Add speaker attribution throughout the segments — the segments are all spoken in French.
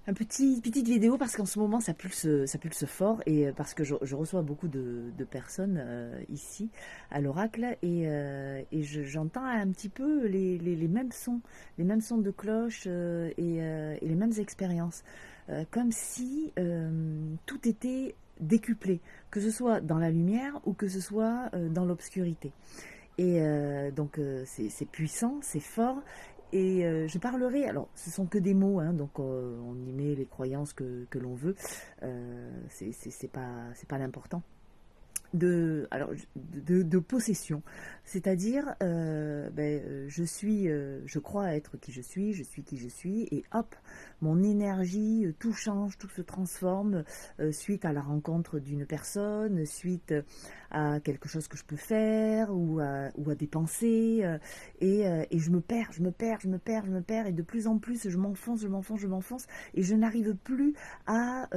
Speaker 1: Petite vidéo parce qu'en ce moment ça pulse fort et parce que je reçois beaucoup de personnes ici à l'oracle et j'entends un petit peu les mêmes sons de cloche et les mêmes expériences. Comme si tout était décuplé, que ce soit dans la lumière ou que ce soit dans l'obscurité. Et donc c'est puissant, c'est fort. Et je parlerai, alors ce sont que des mots, hein, donc on y met les croyances que l'on veut, c'est pas l'important de possession, c'est-à-dire je crois être qui je suis qui je suis, et hop, mon énergie, tout change, tout se transforme suite à la rencontre d'une personne, suite à quelque chose que je peux faire ou à des pensées, et je me perds, je me perds, et de plus en plus je m'enfonce, et je n'arrive plus à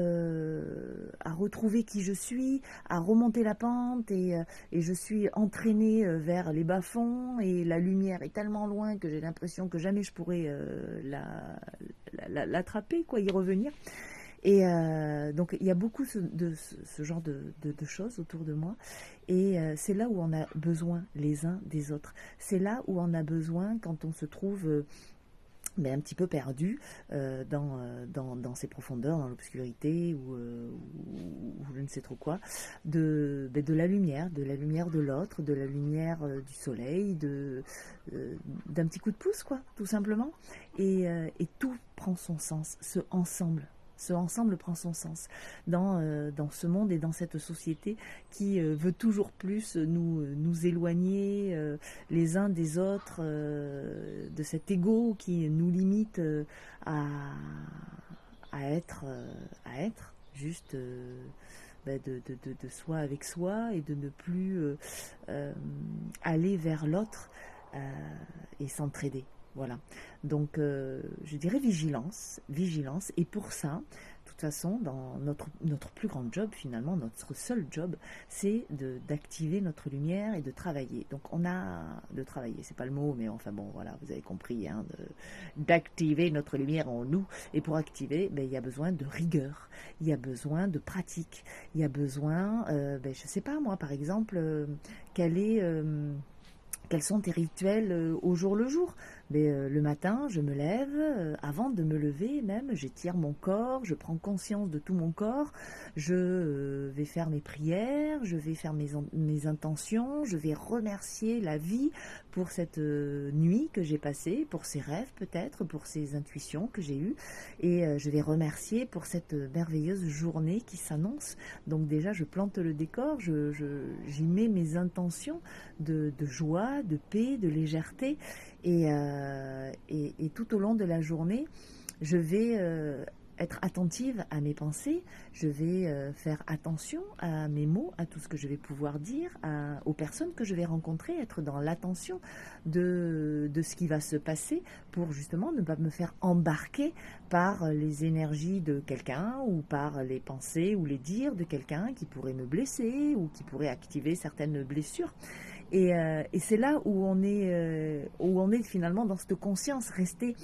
Speaker 1: retrouver qui je suis, à remonter la pente, et je suis entraînée vers les bas-fonds, et la lumière est tellement loin que j'ai l'impression que jamais je pourrais l'attraper, quoi, y revenir. Et donc il y a beaucoup ce genre de choses autour de moi. Et c'est là où on a besoin les uns des autres. C'est là où on a besoin quand on se trouve mais un petit peu perdu dans ses profondeurs, dans l'obscurité ou je ne sais trop quoi, de la lumière, de la lumière de l'autre, de la lumière du soleil, d'un petit coup de pouce, quoi, tout simplement. Et tout prend son sens, ce ensemble prend son sens dans ce monde et dans cette société qui veut toujours plus nous éloigner les uns des autres, de cet ego qui nous limite à, à être juste de soi avec soi, et de ne plus euh, aller vers l'autre euh, et s'entraider. Voilà. Donc, je dirais vigilance, vigilance. Et pour ça, de toute façon, dans notre plus grand job, finalement, notre seul job, c'est d'activer notre lumière et de travailler. Donc, on a de travailler, c'est pas le mot, mais enfin bon, voilà, vous avez compris, hein, d'activer notre lumière en nous. Et pour activer, ben, il y a besoin de rigueur, il y a besoin de pratique, il y a besoin, ben, je sais pas moi, par exemple, quelle est quels sont tes rituels au jour le jour? Mais, le matin, je me lève, avant de me lever même, j'étire mon corps, je prends conscience de tout mon corps, je vais faire mes prières, je vais faire mes intentions, je vais remercier la vie pour cette nuit que j'ai passée, pour ces rêves peut-être, pour ces intuitions que j'ai eues, et je vais remercier pour cette merveilleuse journée qui s'annonce. Donc déjà, je plante le décor, j'y mets mes intentions de joie, de paix, de légèreté. Et tout au long de la journée, je vais être attentive à mes pensées, je vais faire attention à mes mots, à tout ce que je vais pouvoir dire, aux personnes que je vais rencontrer, être dans l'attention de ce qui va se passer pour justement ne pas me faire embarquer par les énergies de quelqu'un ou par les pensées ou les dires de quelqu'un qui pourrait me blesser ou qui pourrait activer certaines blessures. Et c'est là où on est finalement dans cette conscience, rester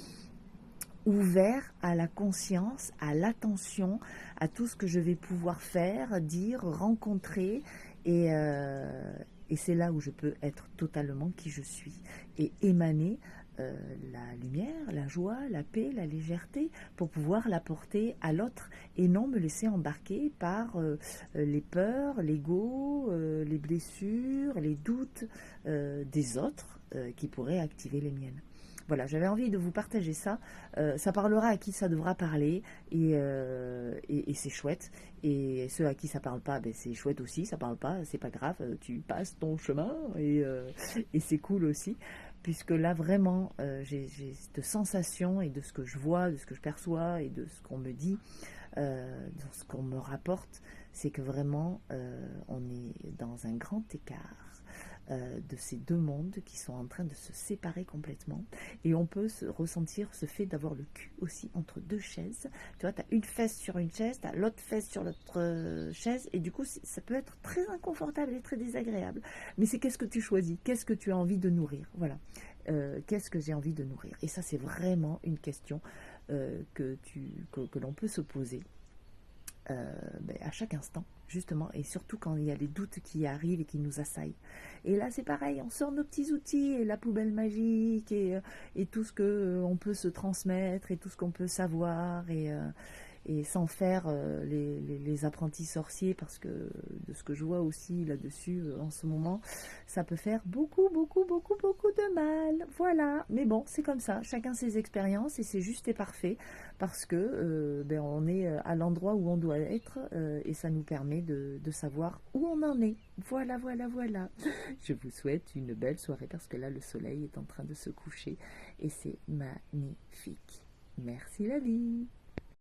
Speaker 1: ouvert à la conscience, à l'attention, à tout ce que je vais pouvoir faire, dire, rencontrer. Et, euh, et c'est là où je peux être totalement qui je suis et émaner la lumière, la joie, la paix, la légèreté pour pouvoir l'apporter à l'autre et non me laisser embarquer par les peurs, l'ego, les blessures, les doutes des autres qui pourraient activer les miennes. Voilà, j'avais envie de vous partager ça. Ça parlera à qui ça devra parler et c'est chouette. Et ceux à qui ça parle pas, ben c'est chouette aussi. Ça parle pas, c'est pas grave. Tu passes ton chemin et c'est cool aussi. Puisque là vraiment, j'ai cette sensation et de ce que je vois, de ce que je perçois et de ce qu'on me dit, de ce qu'on me rapporte, c'est que vraiment on est dans un grand écart de ces deux mondes qui sont en train de se séparer complètement, et on peut ressentir ce fait d'avoir le cul aussi entre deux chaises. Tu vois, tu as une fesse sur une chaise, tu as l'autre fesse sur l'autre chaise, et du coup ça peut être très inconfortable et très désagréable, mais c'est qu'est-ce que tu choisis, qu'est-ce que tu as envie de nourrir, voilà. Qu'est-ce que j'ai envie de nourrir, et ça c'est vraiment une question que l'on peut se poser à chaque instant, justement, et surtout quand il y a les doutes qui arrivent et qui nous assaillent. Et là, c'est pareil, on sort nos petits outils, et la poubelle magique, et tout ce qu'on peut se transmettre, et tout ce qu'on peut savoir, et sans faire les apprentis sorciers, parce que de ce que je vois aussi là-dessus en ce moment, ça peut faire beaucoup, beaucoup, beaucoup, beaucoup de mal. Voilà, mais bon, c'est comme ça, chacun ses expériences, et c'est juste et parfait, parce que on est à l'endroit où on doit être, et ça nous permet de savoir où on en est. Voilà, voilà, voilà. Je vous souhaite une belle soirée, parce que là, le soleil est en train de se coucher, et c'est magnifique. Merci la vie.